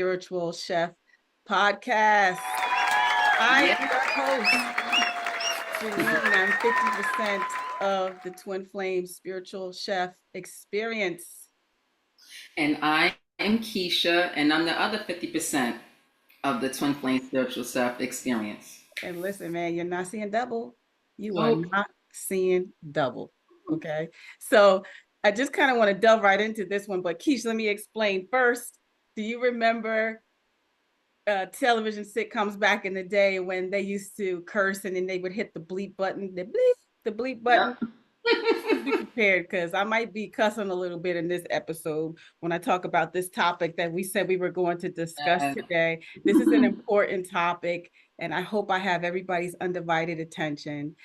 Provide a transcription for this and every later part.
Spiritual Chef podcast. I am your host, Janine. I'm 50% of the Twin Flames Spiritual Chef experience. And I am Keisha, and I'm the other 50% of the Twin Flame Spiritual Self experience. And listen, man, you're not seeing double. You are Oh, not seeing double. Okay. So I just kind of want to delve right into this one. But Keisha, let me explain first. Do you remember television sitcoms back in the day when they used to curse and then they would hit the bleep button, the bleep button? yep. Please be prepared because I might be cussing a little bit in this episode when I talk about this topic that we said we were going to discuss today. This is an important topic, and I hope I have everybody's undivided attention.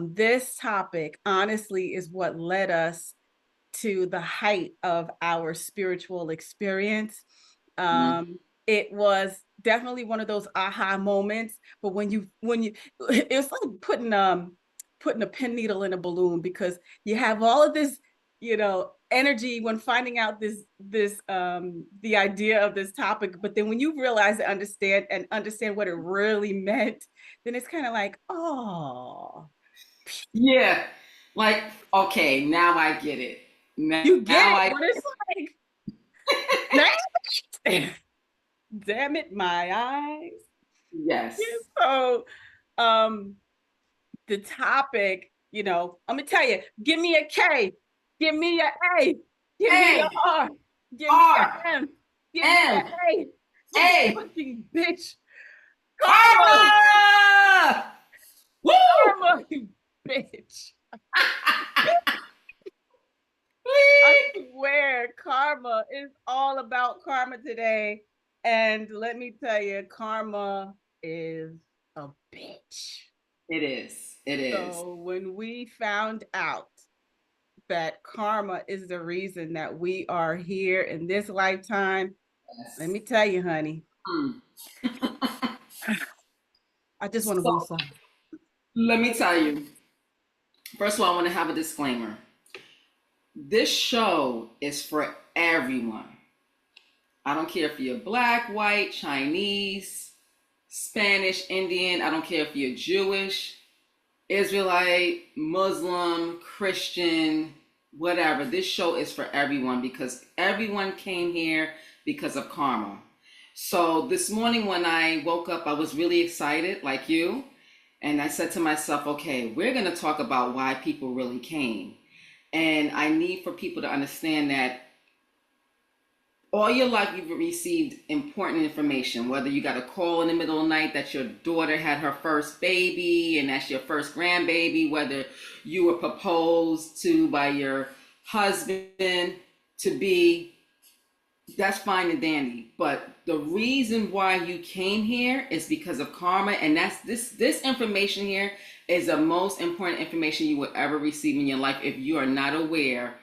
This topic, honestly, is what led us to the height of our spiritual experience. It was definitely one of those aha moments, but when you it's like putting a pin needle in a balloon, because you have all of this, energy when finding out this the idea of this topic, but then when you realize and understand what it really meant, then it's kind of like, oh, Yeah. Like, okay, now I get it. Now, you get now it. I. But it's like, damn it, my eyes. Yes. So, um, the topic, I'm gonna tell you, give me a K, give me a A, give me a A, R, give me R, a M, give me M, a A, A, fucking bitch, karma, Karma! Woo! karma, you bitch. I swear, karma is all about karma today. And let me tell you, karma is a bitch. It is. It is. So when we found out that karma is the reason that we are here in this lifetime, let Yes. me tell you, honey, Mm. I just want to So, woosah. let me tell you. First of all, I want to have a disclaimer. This show is for everyone. I don't care if you're black, white, Chinese, Spanish, Indian. I don't care if you're Jewish, Israelite, Muslim, Christian, whatever. This show is for everyone because everyone came here because of karma. So this morning when I woke up, I was really excited, like you. And I said to myself, okay, we're going to talk about why people really came. And I need for people to understand that all your life you've received important information, whether you got a call in the middle of the night that your daughter had her first baby and that's your first grandbaby, whether you were proposed to by your husband to be, that's fine and dandy. But the reason why you came here is because of karma, and that's this information here is the most important information you will ever receive in your life if you are not aware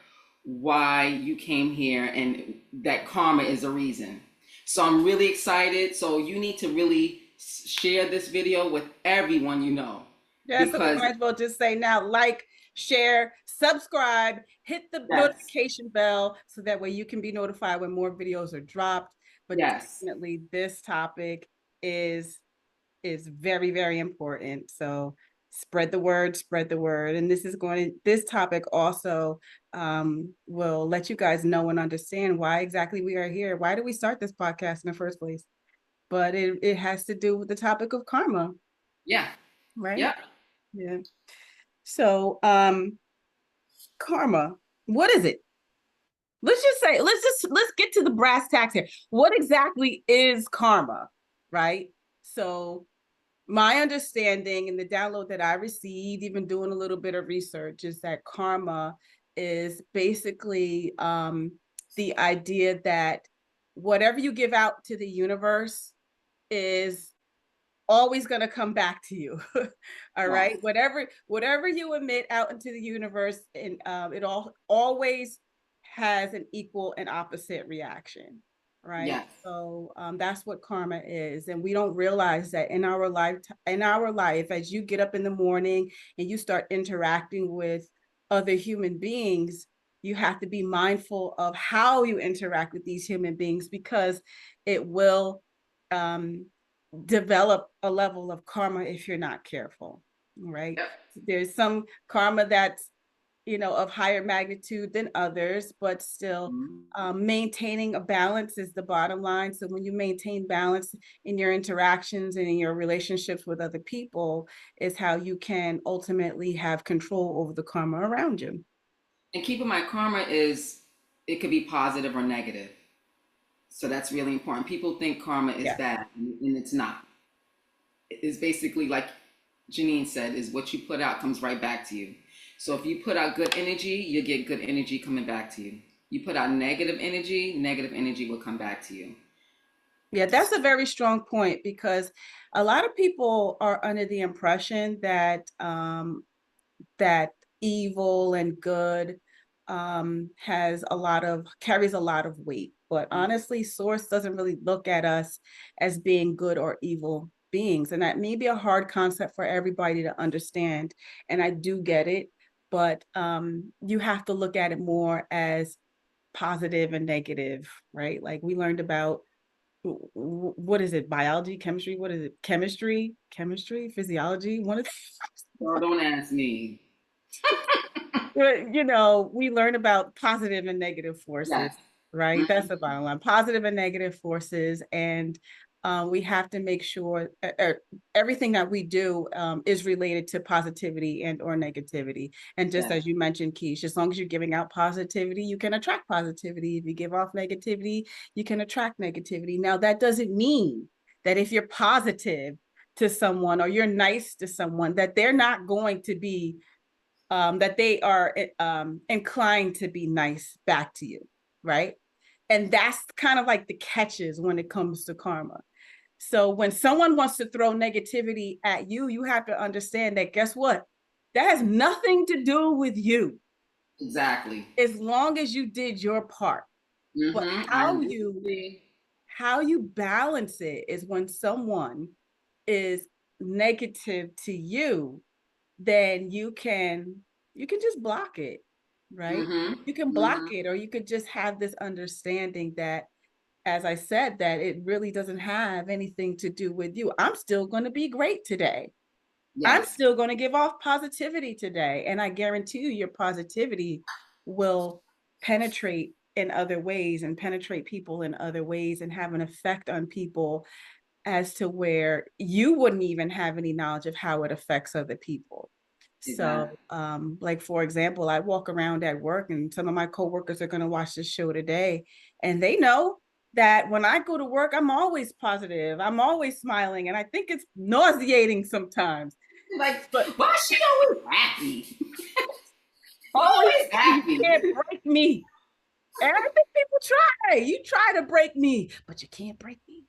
why you came here and that karma is a reason. So I'm really excited. So you need to really share this video with everyone you know. Yeah, so we Because might as well just say now, like, share, subscribe, hit the yes, notification bell so that way you can be notified when more videos are dropped. But yes, definitely this topic is very, very important. So spread the word, spread the word. And this topic also will let you guys know and understand why exactly we are here. Why did we start this podcast in the first place? But it has to do with the topic of karma, yeah, right? yeah. Yeah. So karma, what is it? Let's get to the brass tacks here. What exactly is karma, right? So my understanding and the download that I received, even doing a little bit of research, is that karma is basically the idea that whatever you give out to the universe is always going to come back to you. All Right. right, whatever you emit out into the universe, and it always has an equal and opposite reaction, right? Yes. So that's what karma is, and we don't realize that in our life, as you get up in the morning and you start interacting with other human beings, you have to be mindful of how you interact with these human beings, because it will develop a level of karma if you're not careful, right? Yep. There's some karma that's, of higher magnitude than others, but still maintaining a balance is the bottom line. So when you maintain balance in your interactions and in your relationships with other people is how you can ultimately have control over the karma around you. And keep in mind, karma is, it could be positive or negative. So that's really important. People think karma is Yeah. bad, and it's not. It's basically like Janine said, is what you put out comes right back to you. So if you put out good energy, you get good energy coming back to you. You put out negative energy will come back to you. Yeah, that's a very strong point, because a lot of people are under the impression that that evil and good carries a lot of weight. But honestly, Source doesn't really look at us as being good or evil beings. And that may be a hard concept for everybody to understand. And I do get it, but you have to look at it more as positive and negative, right? Like we learned about, what is it, biology, chemistry, what is it, physiology, one of Girl, don't ask me. we learn about positive and negative forces, Yes. right? That's Mhm. the bottom line. Positive and negative forces, and we have to make sure everything that we do is related to positivity and or negativity. And just Yes. as you mentioned, Keish, as long as you're giving out positivity, you can attract positivity. If you give off negativity, you can attract negativity. Now, that doesn't mean that if you're positive to someone or you're nice to someone, that they're not going to be that they are inclined to be nice back to you, right? And that's kind of like the catches when it comes to karma. So when someone wants to throw negativity at you, you have to understand that, guess what? That has nothing to do with you. Exactly. As long as you did your part. But I agree. how you balance it is when someone is negative to you, then you can just block it, right? You can block it, or you could just have this understanding that, as I said, that it really doesn't have anything to do with you. I'm still going to be great today. I'm Yes. still going to give off positivity today, and I guarantee you your positivity will penetrate in other ways and penetrate people in other ways and have an effect on people as to where you wouldn't even have any knowledge of how it affects other people. Exactly. So, like for example, I walk around at work and some of my coworkers are going to watch this show today, and they know that when I go to work, I'm always positive. I'm always smiling, and I think it's nauseating sometimes. Like, But why is she always happy? always, Always you happy. can't break me. And I think people try. You try to break me, but you can't break me.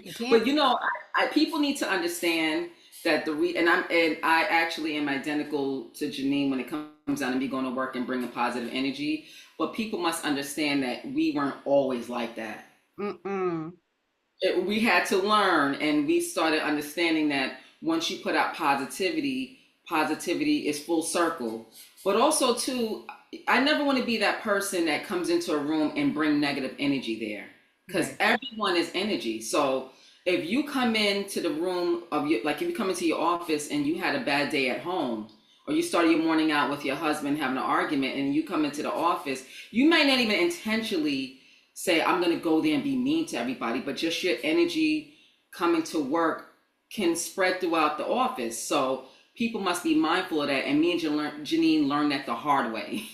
You can't. But people need to understand that and I actually am identical to Janine when it comes down to me going to work and bringing positive energy. But people must understand that we weren't always like that. Mm-mm. We had to learn, and we started understanding that once you put out positivity is full circle. But also too, I never want to be that person that comes into a room and bring negative energy there, because Right. everyone is energy. So if you come into the room of your, like if you come into your office and you had a bad day at home, or you started your morning out with your husband having an argument, and you come into the office, you might not even intentionally say, I'm going to go there and be mean to everybody, but just your energy coming to work can spread throughout the office. So people must be mindful of that. And me and Janine learned that the hard way.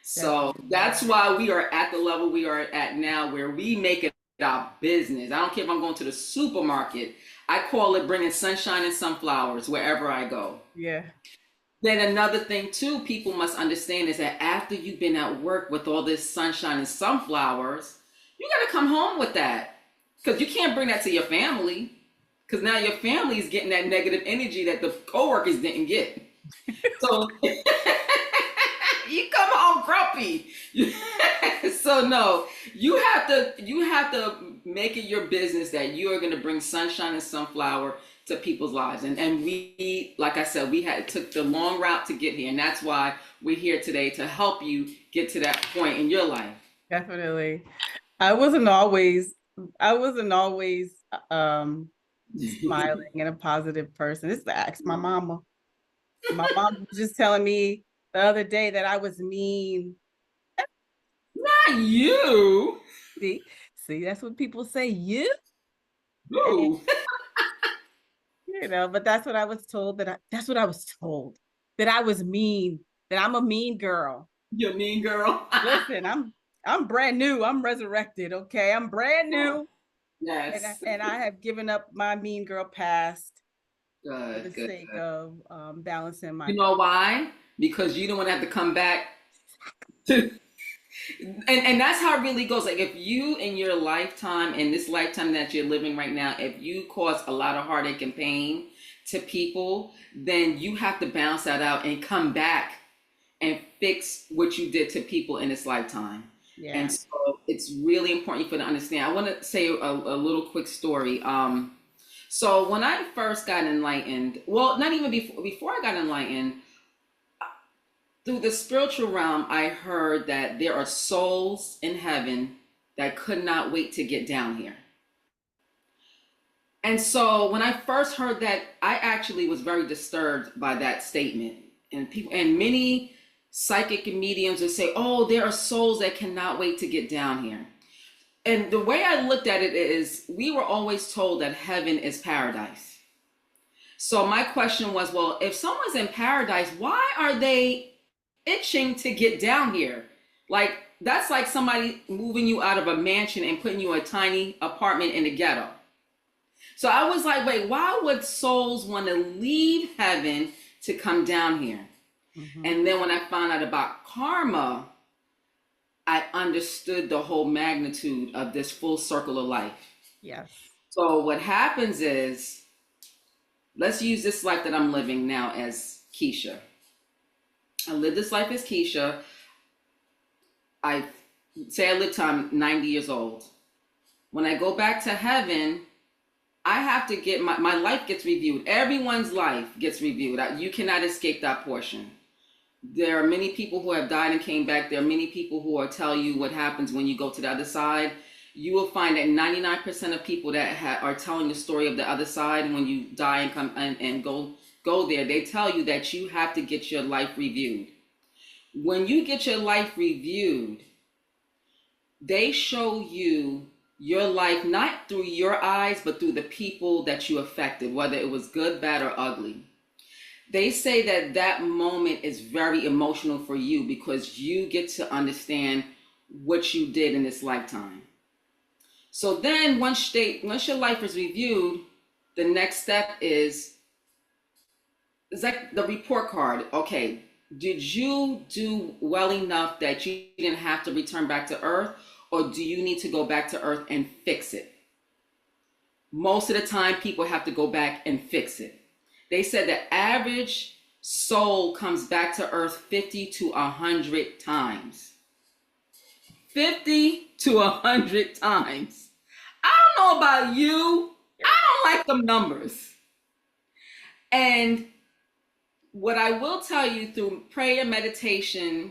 So Definitely. that's why we are at the level we are at now, where we make it our business. I don't care if I'm going to the supermarket. I call it bringing sunshine and sunflowers wherever I go. Yeah. Then another thing too, people must understand is that after you've been at work with all this sunshine and sunflowers, you got to come home with that, because you can't bring that to your family, because now your family is getting that negative energy that the coworkers didn't get. So you come home grumpy. So no, you have to make it your business that you are going to bring sunshine and sunflower to people's lives. And we, like I said, took the long route to get here. And that's why we're here today, to help you get to that point in your life. Definitely. I wasn't always smiling and a positive person. This is to ask my mama. My mom was just telling me the other day that I was mean. Not you. See, that's what people say, you. And, Ooh. but that's what I was told, that's what I was told, that I was mean, that I'm a mean girl. You mean girl. Listen, I'm brand new. I'm resurrected. Okay. I'm brand new. Yes. And I have given up my mean girl past for the Good, sake good. of balancing my. You know why? Because you don't want to have to come back to, and that's how it really goes. Like, if you in your lifetime, in this lifetime that you're living right now, if you cause a lot of heartache and pain to people, then you have to balance that out and come back and fix what you did to people in this lifetime. Yeah. And so it's really important for you to understand. I want to say a little quick story. So when I first got enlightened, well, not even before I got enlightened, through the spiritual realm, I heard that there are souls in heaven that could not wait to get down here. And so when I first heard that, I actually was very disturbed by that statement. And people, and many psychic mediums would say, oh, there are souls that cannot wait to get down here. And the way I looked at it is, we were always told that heaven is paradise. So my question was, well, if someone's in paradise, why are they itching to get down here? Like, that's like somebody moving you out of a mansion and putting you in a tiny apartment in the ghetto. So I was like, wait, why would souls want to leave heaven to come down here? Mm-hmm. And then when I found out about karma, I understood the whole magnitude of this full circle of life. Yes. So what happens is, let's use this life that I'm living now as Keisha. I live this life as Keisha. I say I live till I'm 90 years old. When I go back to heaven, I have to get my life gets reviewed. Everyone's life gets reviewed. You cannot escape that portion. There are many people who have died and came back. There are many people who will tell you what happens when you go to the other side. You will find that 99% of people that are telling the story of the other side, and when you die and come and go there, they tell you that you have to get your life reviewed. When you get your life reviewed, they show you your life not through your eyes, but through the people that you affected, whether it was good, bad, or ugly. They say that that moment is very emotional for you because you get to understand what you did in this lifetime. So then once your life is reviewed, the next step is like the report card. Okay, did you do well enough that you didn't have to return back to Earth, or do you need to go back to Earth and fix it? Most of the time, people have to go back and fix it. They said the average soul comes back to Earth 50 to 100 times. 50 to 100 times. I don't know about you. I don't like them numbers. And what I will tell you through prayer, meditation,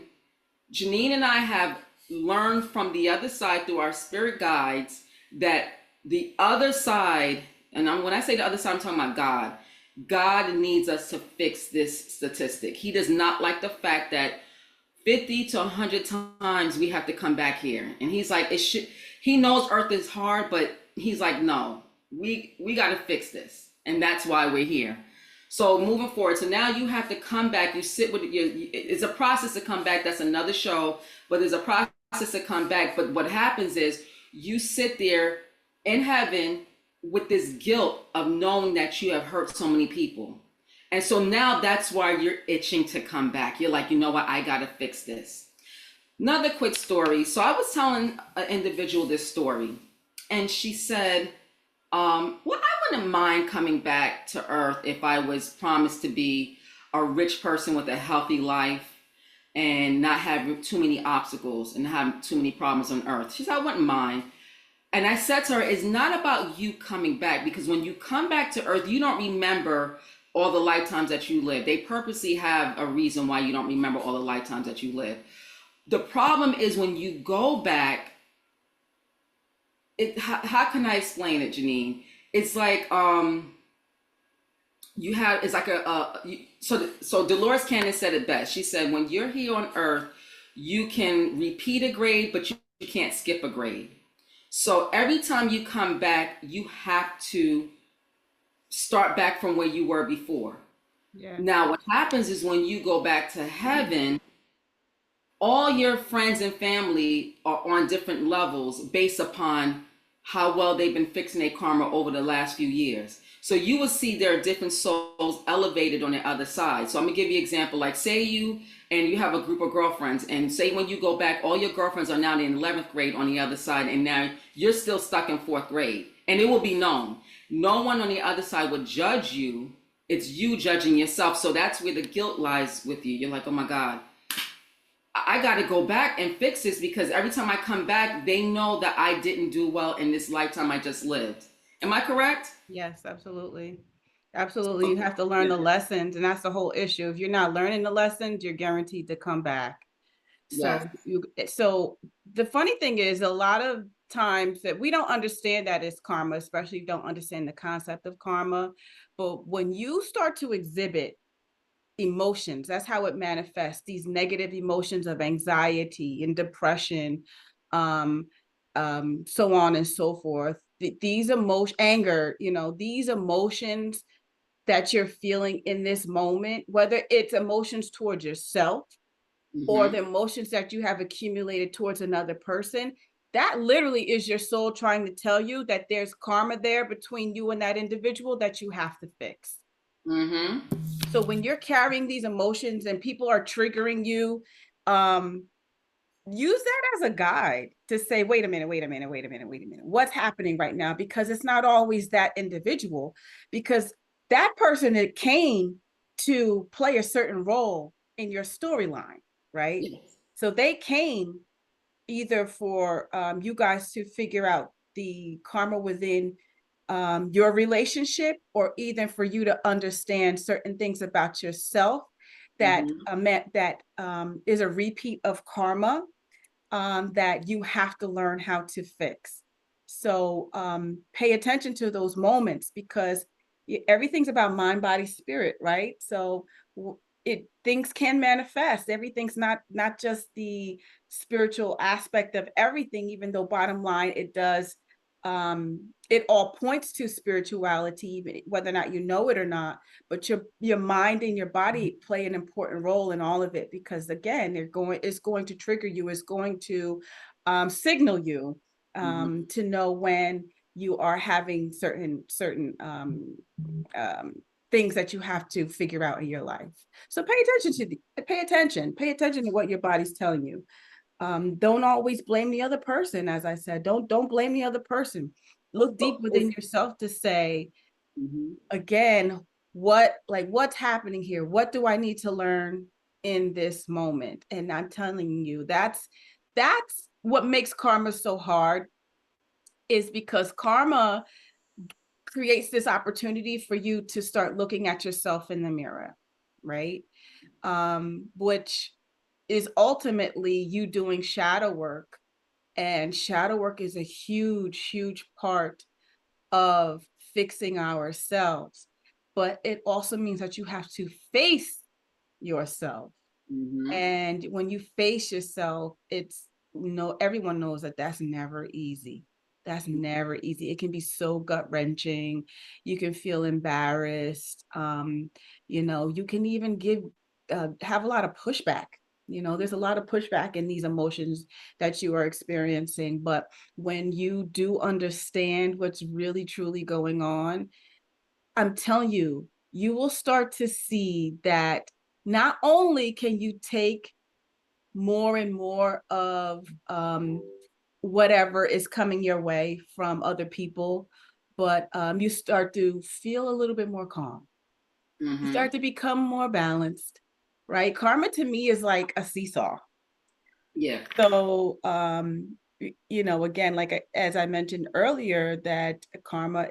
Janine and I have learned from the other side through our spirit guides that the other side, and when I say the other side, I'm talking about God. God needs us to fix this statistic. He does not like the fact that 50 to 100 times we have to come back here. And he's like, he knows Earth is hard, but he's like, no, we got to fix this. And that's why we're here. So moving forward, so now you have to come back. You sit with it's a process to come back. That's another show, but there's a process to come back. But what happens is you sit there in heaven with this guilt of knowing that you have hurt so many people. And so now that's why you're itching to come back. You're like, you know what? I got to fix this. Another quick story. So I was telling an individual this story, and she said, well, I wouldn't mind coming back to Earth if I was promised to be a rich person with a healthy life and not have too many obstacles and have too many problems on Earth. She said, I wouldn't mind. And I said to her, it's not about you coming back, because when you come back to earth, you don't remember all the lifetimes that you lived. They purposely have a reason why you don't remember all the lifetimes that you lived. The problem is when you go back, how can I explain it, Janine? It's like you have it's like so Dolores Cannon said it best. She said when you're here on earth, you can repeat a grade, but you can't skip a grade. So every time you come back, you have to start back from where you were before. Yeah. Now, what happens is when you go back to heaven, all your friends and family are on different levels based upon how well they've been fixing their karma over the last few years. So you will see there are different souls elevated on the other side. So I'm gonna give you an example. Like say you have a group of girlfriends, and say when you go back, all your girlfriends are now in 11th grade on the other side, and now you're still stuck in 4th grade. And it will be known. No one on the other side would judge you. It's you judging yourself. So that's where the guilt lies with you. You're like, oh my God, I got to go back and fix this, because every time I come back, they know that I didn't do well in this lifetime I just lived. Am I correct? Yes, absolutely. Absolutely. You have to learn the lessons, and that's the whole issue. If you're not learning the lessons, you're guaranteed to come back. Yes. So the funny thing is, a lot of times that we don't understand that it's karma, especially if you don't understand the concept of karma. But when you start to exhibit emotions, that's how it manifests, these negative emotions of anxiety and depression, um, so on and so forth. These emotions, anger, these emotions that you're feeling in this moment, whether it's emotions towards yourself or the Mm-hmm. emotions that you have accumulated towards another person, that literally is your soul trying to tell you that there's karma there between you and that individual that you have to fix. Mm-hmm. So when you're carrying these emotions and people are triggering you, um, use that as a guide to say, wait a minute, wait a minute, wait a minute, wait a minute. What's happening right now? Because it's not always that individual, because that person that came to play a certain role in your storyline, right? Yes. So they came either for you guys to figure out the karma within your relationship, or either for you to understand certain things about yourself that Mm-hmm. is a repeat of karma, that you have to learn how to fix. So pay attention to those moments, because everything's about mind, body, spirit, right? So things can manifest. Everything's not just the spiritual aspect of everything, even though bottom line it does. It all points to spirituality, even whether or not you know it or not. But your mind and your body play an important role in all of it, because again, it's going to trigger you, it's going to signal you Mm-hmm. to know when you are having certain um, things that you have to figure out in your life. So pay attention to what your body's telling you. Don't always blame the other person. As I said, don't blame the other person. Look deep So within yourself to say, mm-hmm. again, what's happening here? What do I need to learn in this moment? And I'm telling you, that's what makes karma so hard, is because karma creates this opportunity for you to start looking at yourself in the mirror, right? Which is ultimately you doing shadow work. And shadow work is a huge part of fixing ourselves. But it also means that you have to face yourself. Mm-hmm. And when you face yourself, everyone knows that that's never easy. That's never easy. It can be so gut wrenching. You can feel embarrassed. You can even have a lot of pushback. There's a lot of pushback in these emotions that you are experiencing. But when you do understand what's really truly going on, I'm telling you, you will start to see that not only can you take more and more of whatever is coming your way from other people, but you start to feel a little bit more calm. You Mm-hmm. start to become more balanced, right? Karma to me is like a seesaw. Yeah. So you know, again, like as I mentioned earlier, that karma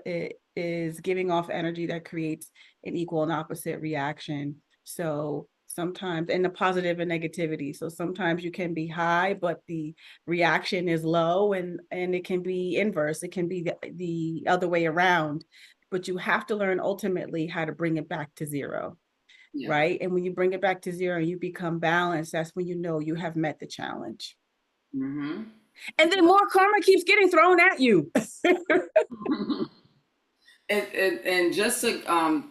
is giving off energy that creates an equal and opposite reaction. So sometimes, and the positive and negativity. So sometimes you can be high, but the reaction is low, and it can be inverse. It can be the other way around. But you have to learn ultimately how to bring it back to zero. Yeah. Right. And when you bring it back to zero and you become balanced, that's when you know you have met the challenge. Mm-hmm. And then more karma keeps getting thrown at you. And just to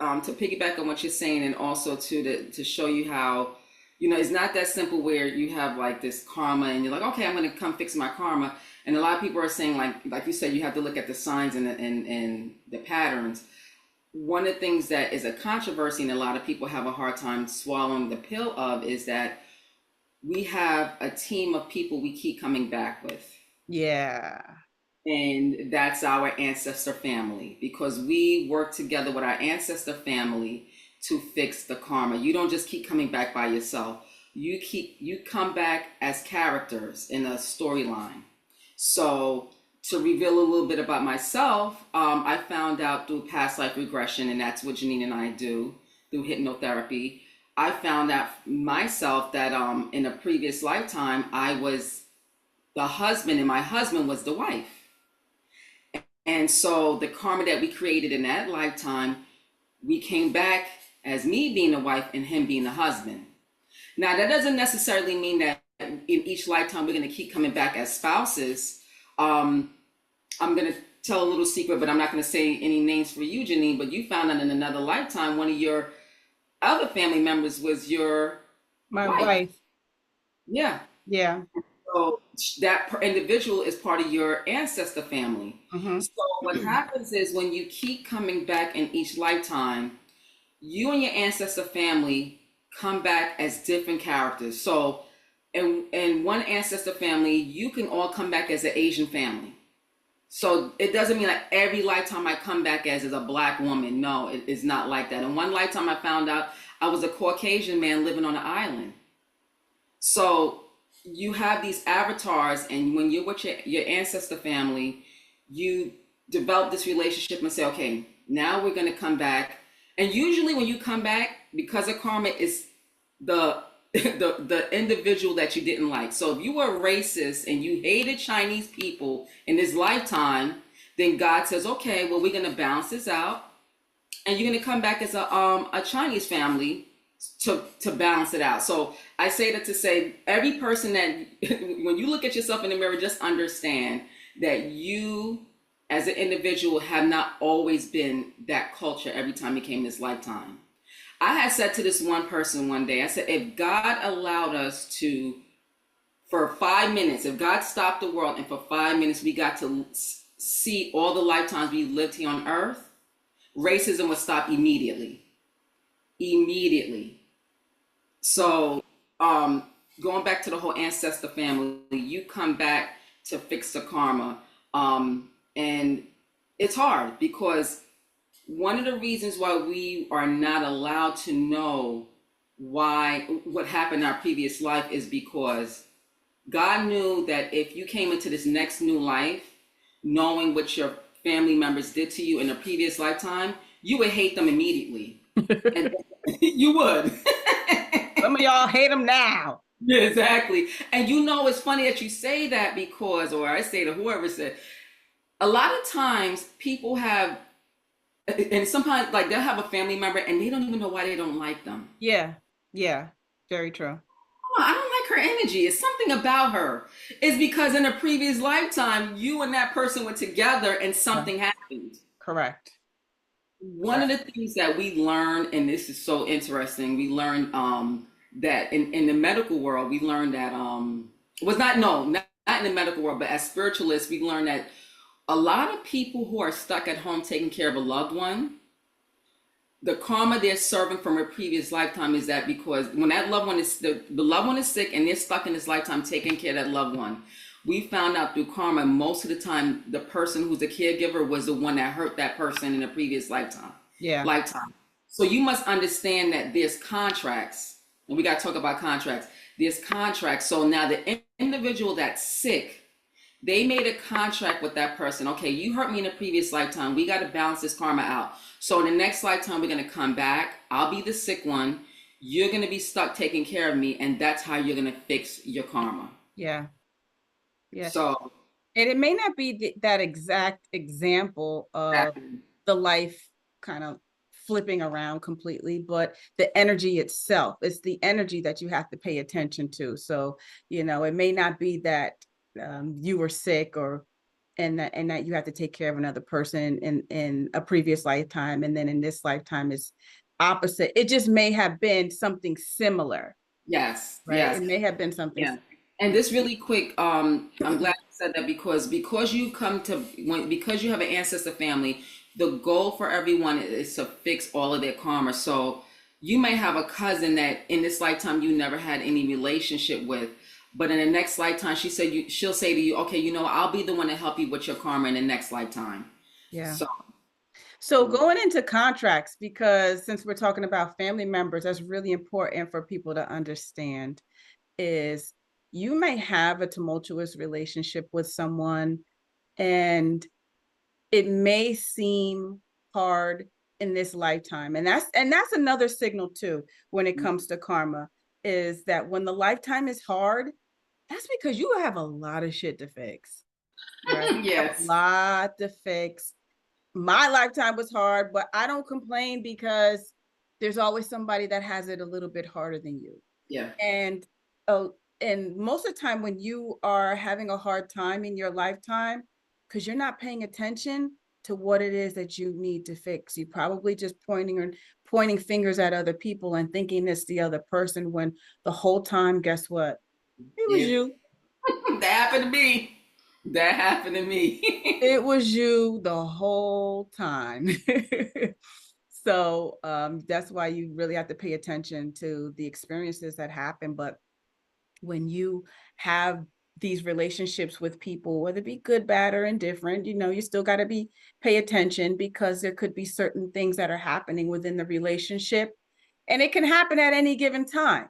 piggyback on what you're saying, and also to show you how, you know, it's not that simple where you have like this karma and you're like, okay, I'm going to come fix my karma. And a lot of people are saying, like you said, you have to look at the signs and the patterns. One of the things that is a controversy and a lot of people have a hard time swallowing the pill of is that we have a team of people we keep coming back with. Yeah. And that's our ancestor family, because we work together with our ancestor family to fix the karma. You don't just keep coming back by yourself. You come back as characters in a storyline. So to reveal a little bit about myself, I found out through past life regression, and that's what Janine and I do through hypnotherapy. I found out myself that in a previous lifetime, I was the husband and my husband was the wife. And so the karma that we created in that lifetime, we came back as me being the wife and him being the husband. Now, that doesn't necessarily mean that in each lifetime we're going to keep coming back as spouses. I'm going to tell a little secret, but I'm not going to say any names for you, Janine, but you found out in another lifetime one of your other family members was your My wife. wife. Yeah. Yeah. So that individual is part of your ancestor family. Mm-hmm. So what happens is when you keep coming back in each lifetime, you and your ancestor family come back as different characters. So in one ancestor family, you can all come back as an Asian family. So it doesn't mean like every lifetime I come back as a black woman. No, it is not like that. In one lifetime, I found out I was a Caucasian man living on an island. So you have these avatars, and when you're with your ancestor family, you develop this relationship and say, okay, now we're going to come back. And usually when you come back, because of karma, it's the the individual that you didn't like. So if you were racist and you hated Chinese people in this lifetime, then God says, okay, well, we're going to balance this out, and you're going to come back as a Chinese family to balance it out. So I say that to say every person that when you look at yourself in the mirror, just understand that you as an individual have not always been that culture every time you came this lifetime. I had said to this one person one day, I said, if God allowed us to, for 5 minutes, if God stopped the world and for 5 minutes we got to see all the lifetimes we lived here on earth, racism would stop immediately. Immediately. So going back to the whole ancestor family, you come back to fix the karma. And it's hard because one of the reasons why we are not allowed to know what happened in our previous life is because God knew that if you came into this next new life, knowing what your family members did to you in a previous lifetime, you would hate them immediately. And you would. Some of y'all hate them now. Yeah, exactly. And you know, it's funny that you say that because, or I say to whoever said, a lot of times people have, and sometimes like they'll have a family member and they don't even know why they don't like them. Yeah. Yeah. Very true. Oh, I don't like her energy. It's something about her. It's because in a previous lifetime, you and that person were together and something happened. Correct. One of the things that we learned, and this is so interesting, we learned that in the medical world, we learned that was not no, not in the medical world, but as spiritualists, we learned that a lot of people who are stuck at home taking care of a loved one, the karma they're serving from a previous lifetime is that because when that loved one is the loved one is sick and they're stuck in this lifetime taking care of that loved one, we found out through karma most of the time the person who's the caregiver was the one that hurt that person in a previous lifetime. Yeah. Lifetime. So you must understand that there's contracts and we got to talk about contracts. There's contracts. So now the individual that's sick, they made a contract with that person. Okay, you hurt me in a previous lifetime. We got to balance this karma out. So in the next lifetime, we're going to come back. I'll be the sick one. You're going to be stuck taking care of me. And that's how you're going to fix your karma. Yeah. Yeah. So, and it may not be that exact example of the life kind of flipping around completely, but the energy itself, it's the energy that you have to pay attention to. So, you know, it may not be that you were sick or and that you have to take care of another person in a previous lifetime, and then in this lifetime is opposite. It just may have been something similar. yes, right? yes. It may have been something. Yeah. And this really quick, I'm glad you said that because you come to because you have an ancestor family, the goal for everyone is to fix all of their karma. So you may have a cousin that in this lifetime you never had any relationship with, but in the next lifetime she'll say to you, okay, you know, I'll be the one to help you with your karma in the next lifetime. Yeah. So going into contracts, because since we're talking about family members, that's really important for people to understand, is you may have a tumultuous relationship with someone and it may seem hard in this lifetime. And that's another signal too, when it comes to karma, is that when the lifetime is hard, that's because you have a lot of shit to fix. Right? Yes. A lot to fix. My lifetime was hard, but I don't complain because there's always somebody that has it a little bit harder than you. Yeah. And most of the time when you are having a hard time in your lifetime, because you're not paying attention to what it is that you need to fix, you're probably just pointing fingers at other people and thinking it's the other person, when the whole time, guess what? It was you. That happened to me. It was you the whole time. So that's why you really have to pay attention to the experiences that happen. But when you have these relationships with people, whether it be good, bad, or indifferent, you know, you still got to pay attention, because there could be certain things that are happening within the relationship, and it can happen at any given time,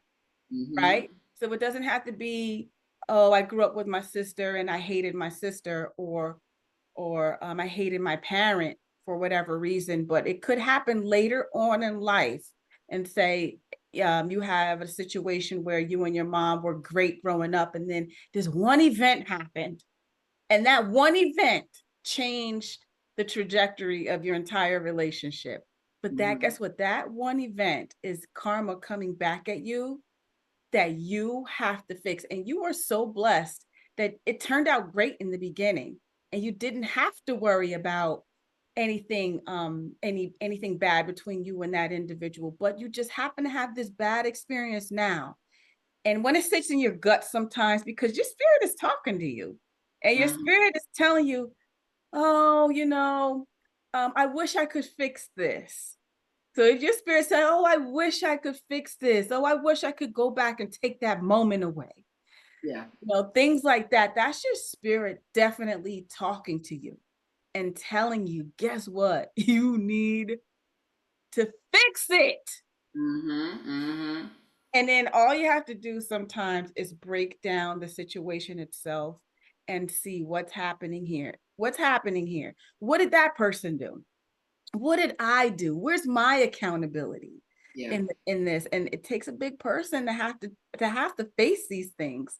right? So it doesn't have to be, oh, I grew up with my sister and I hated my sister, or I hated my parent for whatever reason, but it could happen later on in life. And say, you have a situation where you and your mom were great growing up, and then this one event happened, and that one event changed the trajectory of your entire relationship. But guess what? That one event is karma coming back at you that you have to fix. And you are so blessed that it turned out great in the beginning, and you didn't have to worry about anything anything bad between you and that individual, but you just happen to have this bad experience now. And when it sits in your gut sometimes, because your spirit is talking to you, and your spirit is telling you, oh, you know, I wish I could fix this. So if your spirit said, oh, I wish I could fix this, oh, I wish I could go back and take that moment away, yeah, you know, things like that, that's your spirit definitely talking to you and telling you, guess what? You need to fix it. And then all you have to do sometimes is break down the situation itself and see what's happening here. What's happening here? What did that person do? What did I do? Where's my accountability in this? And it takes a big person to have to face these things.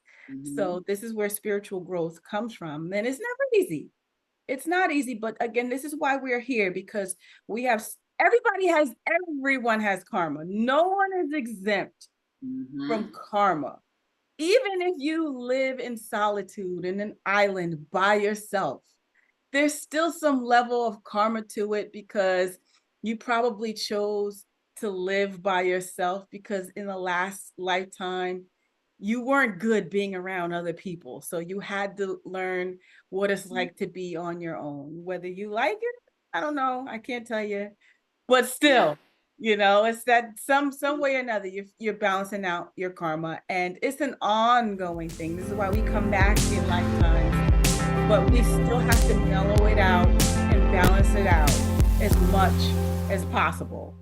So this is where spiritual growth comes from. And it's never easy. It's not easy, but again, this is why we're here, because everyone has karma. No one is exempt from karma. Even if you live in solitude in an island by yourself, there's still some level of karma to it, because you probably chose to live by yourself because in the last lifetime, you weren't good being around other people. So you had to learn what it's like to be on your own. Whether you like it, I don't know. I can't tell you. But still, you know, it's that some way or another, you're balancing out your karma. And it's an ongoing thing. This is why we come back in lifetimes. But we still have to mellow it out and balance it out as much as possible.